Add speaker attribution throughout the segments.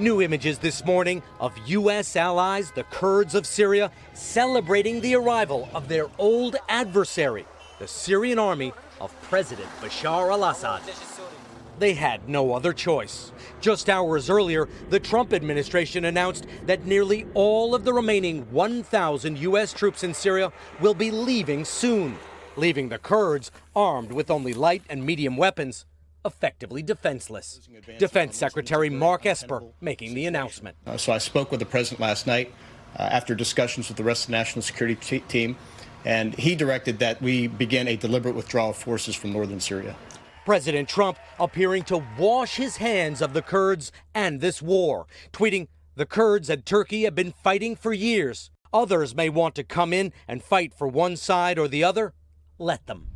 Speaker 1: New images this morning of U.S. allies, the Kurds of Syria, celebrating the arrival of their old adversary, the Syrian army of President Bashar al-Assad. They had no other choice. Just hours earlier, the Trump administration announced that nearly all of the remaining 1,000 U.S. troops in Syria will be leaving soon, leaving the Kurds armed with only light and medium weapons, effectively defenseless. Defense Secretary Mark Esper making the announcement.
Speaker 2: So I spoke with the president last night after discussions with the rest of the national security team, and he directed that we begin a deliberate withdrawal of forces from northern Syria.
Speaker 1: President Trump appearing to wash his hands of the Kurds and this war, tweeting, "The Kurds and Turkey have been fighting for years. Others may want to come in and fight for one side or the other. Let them."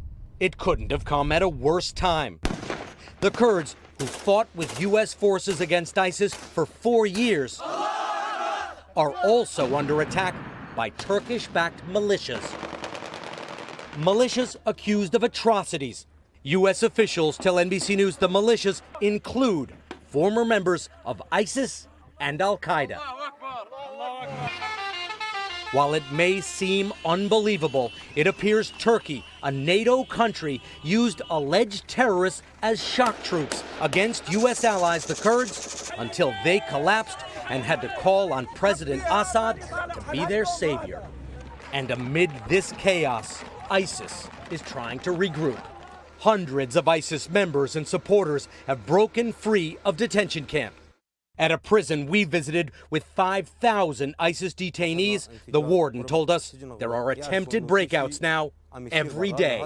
Speaker 1: It couldn't have come at a worse time. The Kurds, who fought with U.S. forces against ISIS for 4 years, are also under attack by Turkish-backed militias. Militias accused of atrocities. U.S. officials tell NBC News the militias include former members of ISIS and al-Qaeda. While it may seem unbelievable, it appears Turkey, a NATO country, used alleged terrorists as shock troops against U.S. allies, the Kurds, until they collapsed and had to call on President Assad to be their savior. And amid this chaos, ISIS is trying to regroup. Hundreds of ISIS members and supporters have broken free of detention camp. At a prison we visited with 5,000 ISIS detainees, the warden told us there are attempted breakouts now every day.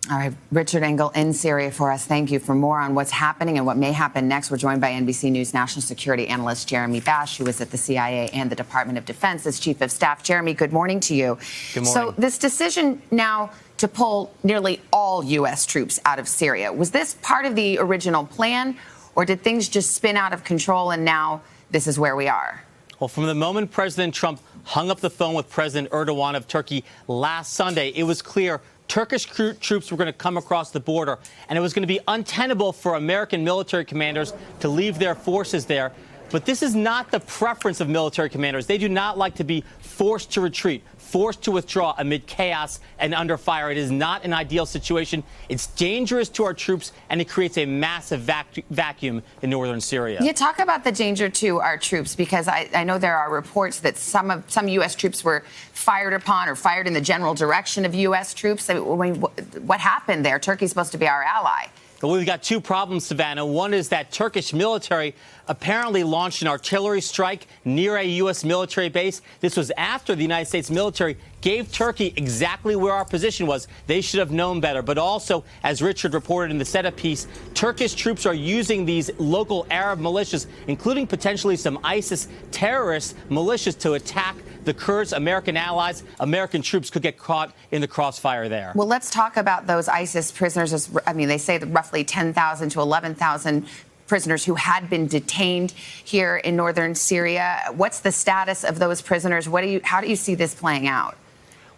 Speaker 3: All right, Richard Engel in Syria for us. Thank you. For more on what's happening and what may happen next, we're joined by NBC News national security analyst Jeremy Bash, who is at the CIA and the Department of Defense as Chief of Staff. Jeremy, good morning to you.
Speaker 4: Good morning.
Speaker 3: So this decision now to pull nearly all U.S. troops out of Syria, was this part of the original plan, or did things just spin out of control and now this is where we are?
Speaker 4: Well, from the moment President Trump hung up the phone with President Erdogan of Turkey last Sunday, it was clear Turkish troops were going to come across the border, and it was going to be untenable for American military commanders to leave their forces there. But this is not the preference of military commanders. They do not like to be forced to retreat, forced to withdraw amid chaos and under fire. It is not an ideal situation. It's dangerous to our troops, and it creates a massive vacuum in northern Syria.
Speaker 3: You talk about the danger to our troops, because I know there are reports that some U.S. troops were fired upon or fired in the general direction of U.S. troops. I mean, what happened there? Turkey's supposed to be our ally.
Speaker 4: Well, we've got two problems, Savannah. One is that Turkish military apparently launched an artillery strike near a U.S. military base. This was after the United States military gave Turkey exactly where our position was. They should have known better. But also, as Richard reported in the setup piece, Turkish troops are using these local Arab militias, including potentially some ISIS terrorist militias, to attack the Kurds, American allies. American troops could get caught in the crossfire there.
Speaker 3: Well, let's talk about those ISIS prisoners. I mean, they say that roughly 10,000 to 11,000 prisoners who had been detained here in northern Syria. What's the status of those prisoners? How do you see this playing out?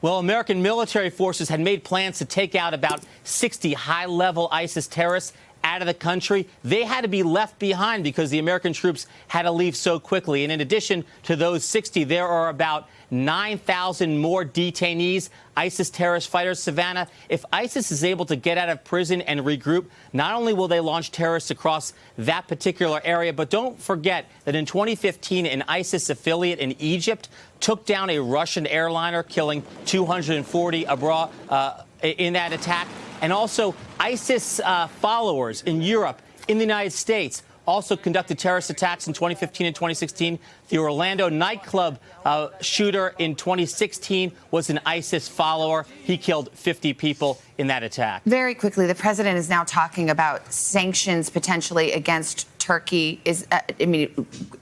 Speaker 4: Well, American military forces had made plans to take out about 60 high-level ISIS terrorists out of the country. They had to be left behind because the American troops had to leave so quickly. And in addition to those 60, there are about 9,000 more detainees, ISIS terrorist fighters. Savannah, if ISIS is able to get out of prison and regroup, not only will they launch terrorists across that particular area, but don't forget that in 2015, an ISIS affiliate in Egypt took down a Russian airliner, killing 240 abroad in that attack. And also, ISIS followers in Europe, in the United States, also conducted terrorist attacks in 2015 and 2016. The Orlando nightclub shooter in 2016 was an ISIS follower. He killed 50 people in that attack.
Speaker 3: Very quickly, the president is now talking about sanctions potentially against Turkey.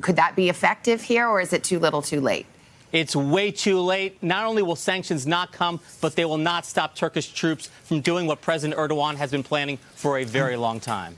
Speaker 3: Could that be effective here, or is it too little too late?
Speaker 4: It's way too late. Not only will sanctions not come, but they will not stop Turkish troops from doing what President Erdogan has been planning for a very long time.